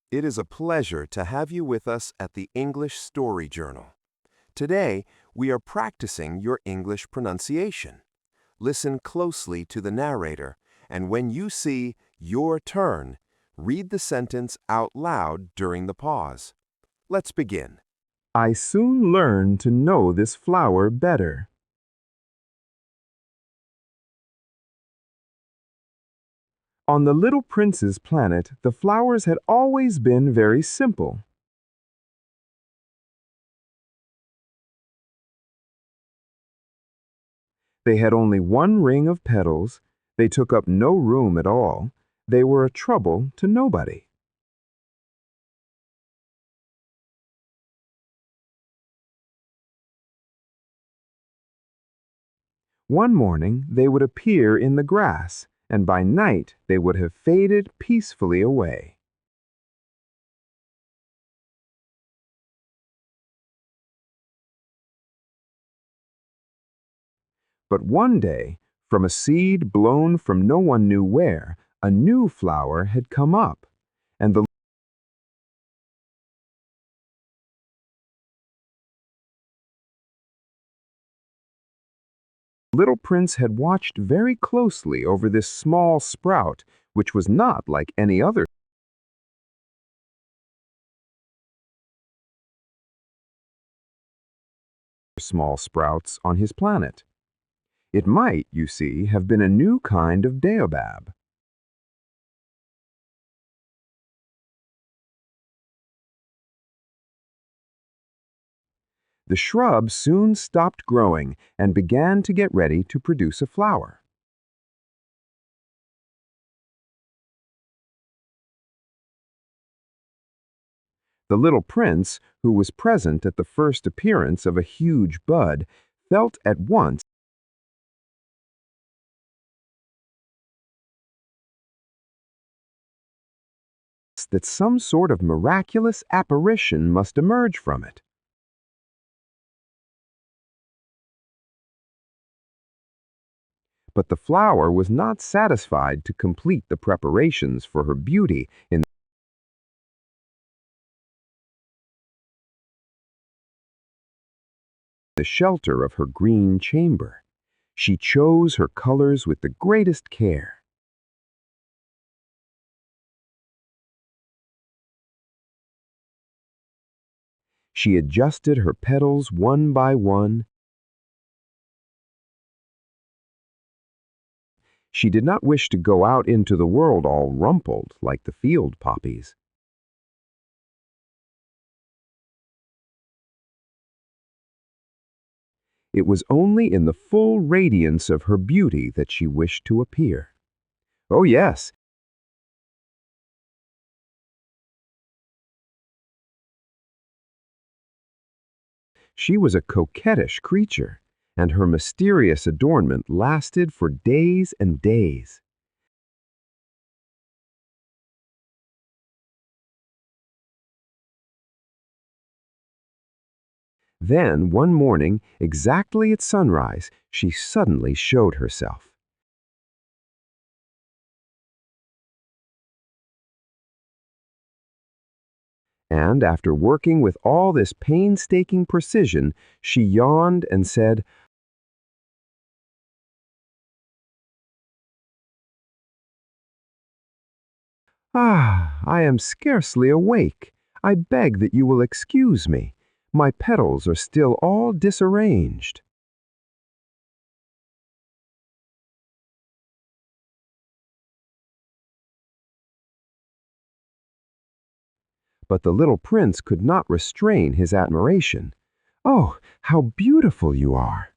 It is a pleasure to have you with us at the English Story Journal. Today, we are practicing your English pronunciation. Listen closely to the narrator, and when you see your turn, read the sentence out loud during the pause. Let's begin. I soon learned to know this flower better. On the little prince's planet, the flowers had always been very simple. They had only one ring of petals, they took up no room at all, they were a trouble to nobody. One morning they would appear in the grass, and by night they would have faded peacefully away. But one day, from a seed blown from no one knew where, a new flower had come up, and the little prince had watched very closely over this small sprout, which was not like any other small sprouts on his planet. It might, you see, have been a new kind of baobab. The shrub soon stopped growing and began to get ready to produce a flower. The little prince, who was present at the first appearance of a huge bud, felt at once that some sort of miraculous apparition must emerge from it. But the flower was not satisfied to complete the preparations for her beauty in the shelter of her green chamber. She chose her colors with the greatest care. She adjusted her petals one by one. She did not wish to go out into the world all rumpled like the field poppies. It was only in the full radiance of her beauty that she wished to appear. Oh yes, she was a coquettish creature, and her mysterious adornment lasted for days and days. Then, one morning, exactly at sunrise, she suddenly showed herself. And after working with all this painstaking precision, she yawned and said, "Ah, I am scarcely awake. I beg that you will excuse me. My petals are still all disarranged." But the little prince could not restrain his admiration. "Oh, how beautiful you are!"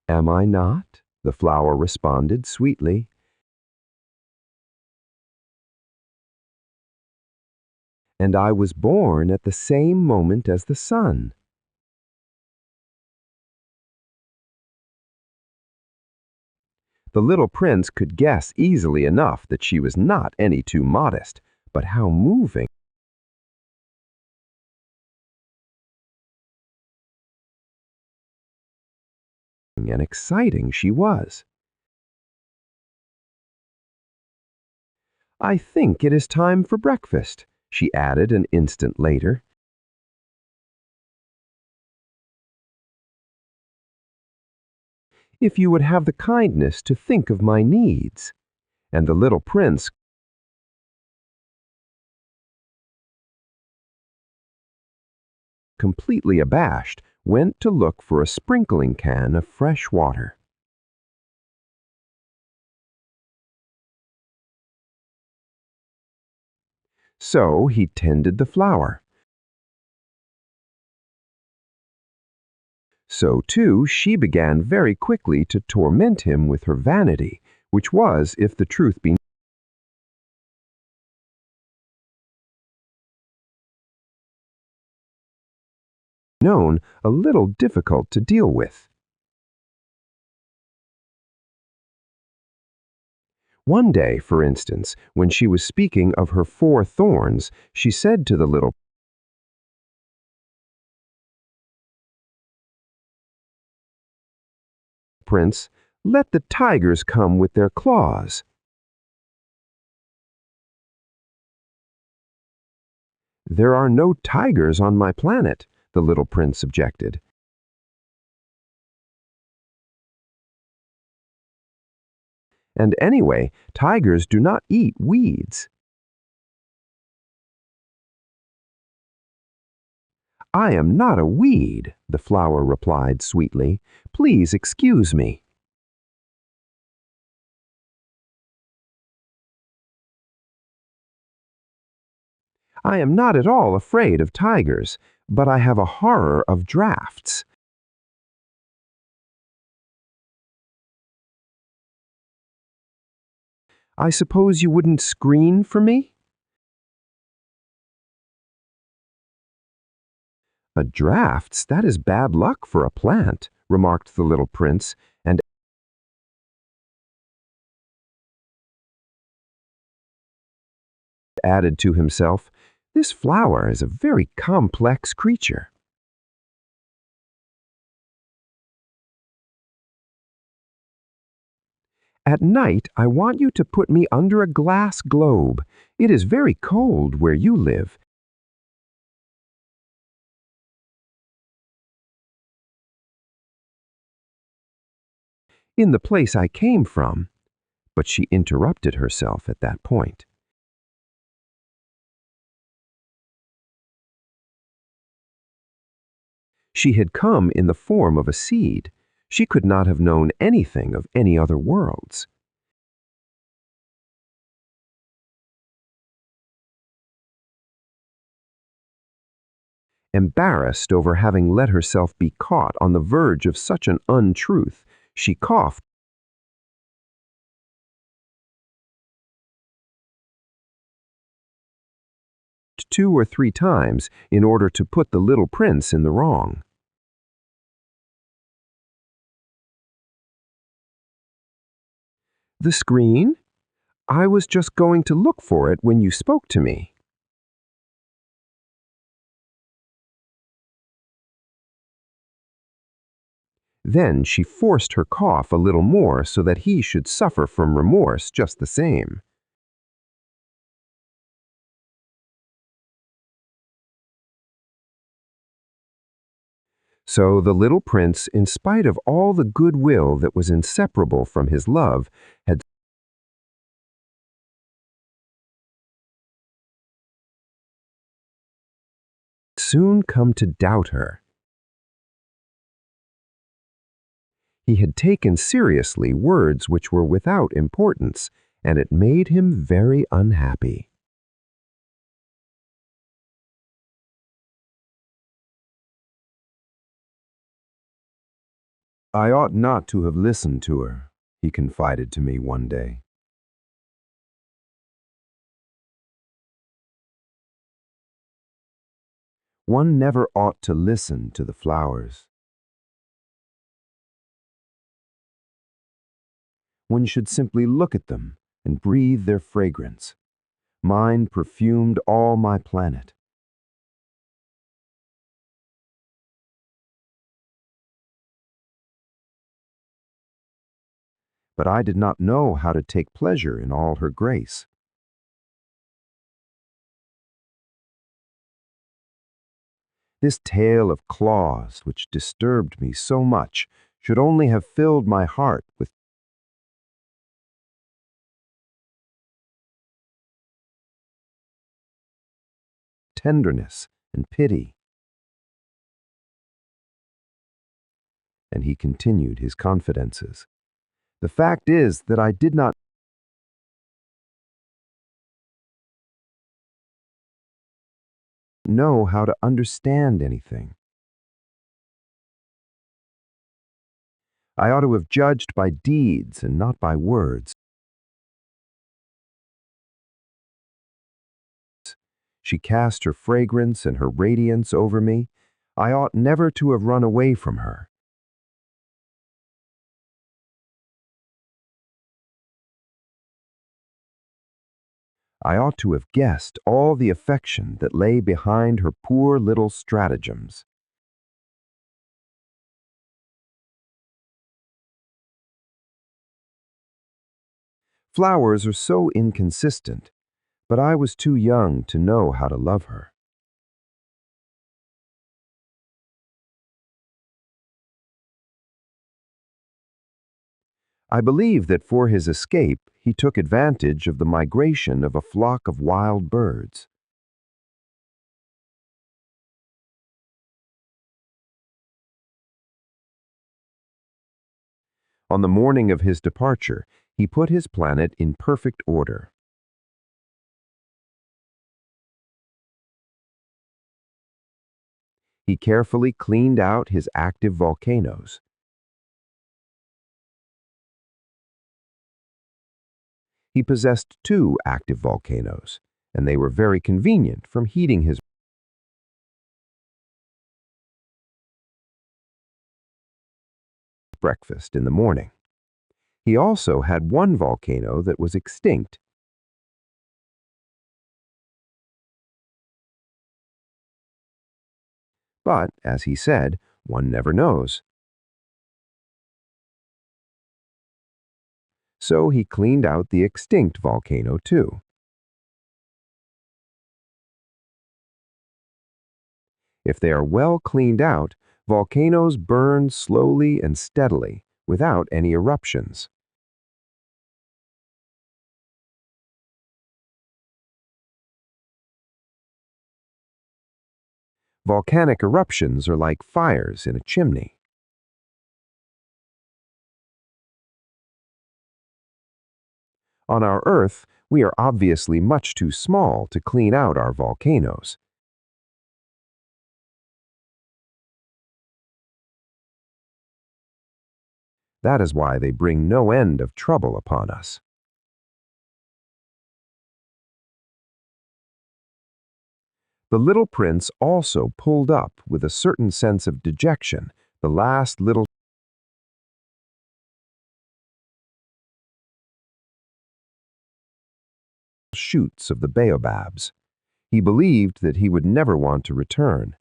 "Am I not?" the flower responded sweetly. "And I was born at the same moment as the sun." The little prince could guess easily enough that she was not any too modest, but how moving! and exciting she was. "I think it is time for breakfast," she added an instant later. "If you would have the kindness to think of my needs." And the little prince, completely abashed, went to look for a sprinkling can of fresh water. So he tended the flower. So, too, she began very quickly to torment him with her vanity, which was, if the truth be known, a little difficult to deal with. One day, for instance, when she was speaking of her 4 thorns, she said to the little prince, "Let the tigers come with their claws." "There are no tigers on my planet," the little prince objected. "And anyway, tigers do not eat weeds." "I am not a weed," the flower replied sweetly. "Please excuse me." "I am not at all afraid of tigers, but I have a horror of drafts." "I suppose you wouldn't screen for me?" "A drafts, that is bad luck for a plant," remarked the little prince, and added to himself, "This flower is a very complex creature." "At night, I want you to put me under a glass globe. It is very cold where you live. In the place I came from." But she interrupted herself at that point. She had come in the form of a seed. She could not have known anything of any other worlds. Embarrassed over having let herself be caught on the verge of such an untruth, she coughed 2 or 3 times in order to put the little prince in the wrong. "The screen? I was just going to look for it when you spoke to me." Then she forced her cough a little more so that he should suffer from remorse just the same. So the little prince, in spite of all the goodwill that was inseparable from his love, had soon come to doubt her. He had taken seriously words which were without importance, and it made him very unhappy. "I ought not to have listened to her," he confided to me one day. One never ought to listen to the flowers. One should simply look at them and breathe their fragrance. Mine perfumed all my planet. but I did not know how to take pleasure in all her grace. This tale of claws, which disturbed me so much, should only have filled my heart with tenderness and pity. And he continued his confidences. The fact is that I did not know how to understand anything. I ought to have judged by deeds and not by words. She cast her fragrance and her radiance over me. I ought never to have run away from her. I ought to have guessed all the affection that lay behind her poor little stratagems. Flowers are so inconsistent, but I was too young to know how to love her. I believe that for his escape, he took advantage of the migration of a flock of wild birds. On the morning of his departure, he put his planet in perfect order. He carefully cleaned out his active volcanoes. He possessed 2 active volcanoes, and they were very convenient from heating his breakfast in the morning. He also had 1 volcano that was extinct. But, as he said, one never knows. So he cleaned out the extinct volcano too. If they are well cleaned out, volcanoes burn slowly and steadily, without any eruptions. Volcanic eruptions are like fires in a chimney. On our Earth, we are obviously much too small to clean out our volcanoes. That is why they bring no end of trouble upon us. The little prince also pulled up with a certain sense of dejection the last little shoots of the baobabs. He believed that he would never want to return.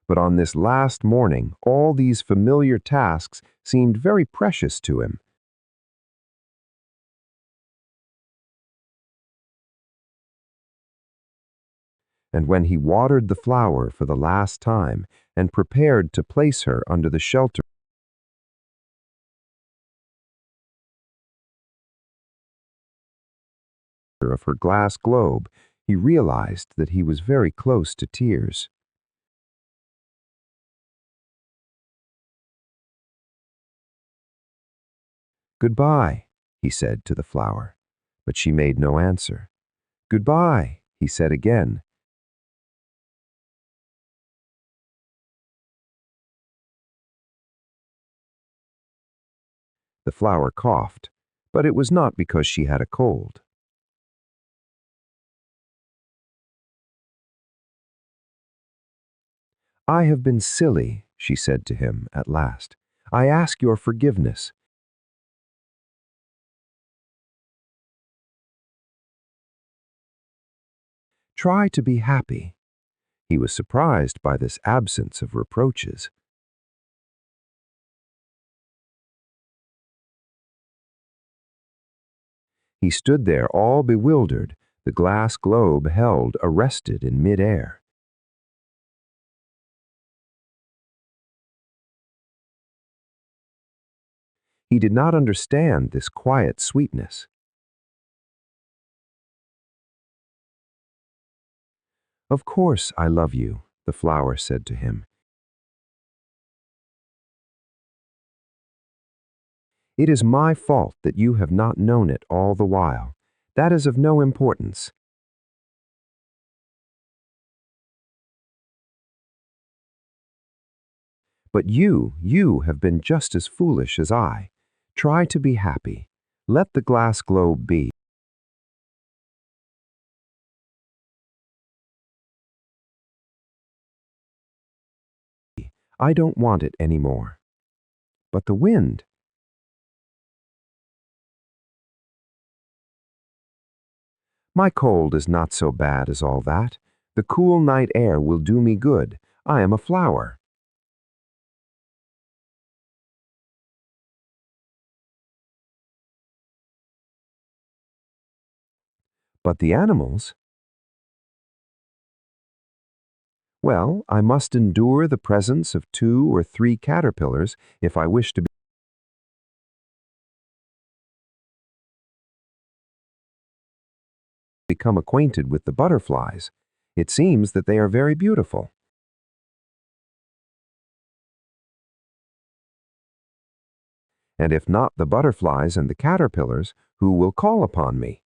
But on this last morning, all these familiar tasks seemed very precious to him. And when he watered the flower for the last time and prepared to place her under the shelter of her glass globe, he realized that he was very close to tears. "Goodbye," he said to the flower, but she made no answer. "Goodbye," he said again. The flower coughed, but it was not because she had a cold. "I have been silly," she said to him at last. "I ask your forgiveness. Try to be happy." He was surprised by this absence of reproaches. He stood there all bewildered, the glass globe held arrested in mid-air. He did not understand this quiet sweetness. "Of course I love you," the flower said to him. "It is my fault that you have not known it all the while. That is of no importance. But you have been just as foolish as I. Try to be happy. Let the glass globe be. I don't want it anymore." "But the wind." "My cold is not so bad as all that. The cool night air will do me good. I am a flower." "But the animals?" "Well, I must endure the presence of 2 or 3 caterpillars if I wish to become acquainted with the butterflies. It seems that they are very beautiful." "And if not the butterflies and the caterpillars, who will call upon me?"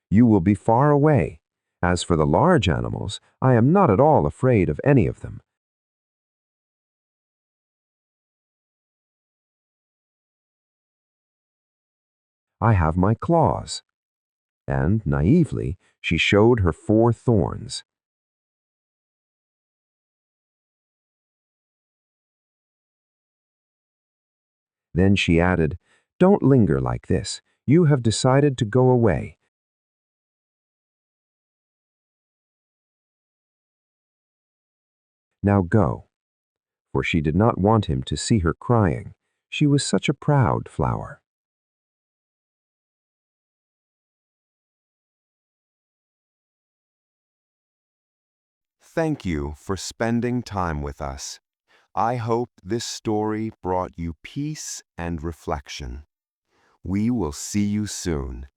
"You will be far away. As for the large animals, I am not at all afraid of any of them. I have my claws." And naively, she showed her 4 thorns. Then she added, "Don't linger like this. You have decided to go away. Now go." For she did not want him to see her crying. She was such a proud flower. Thank you for spending time with us. I hope this story brought you peace and reflection. We will see you soon.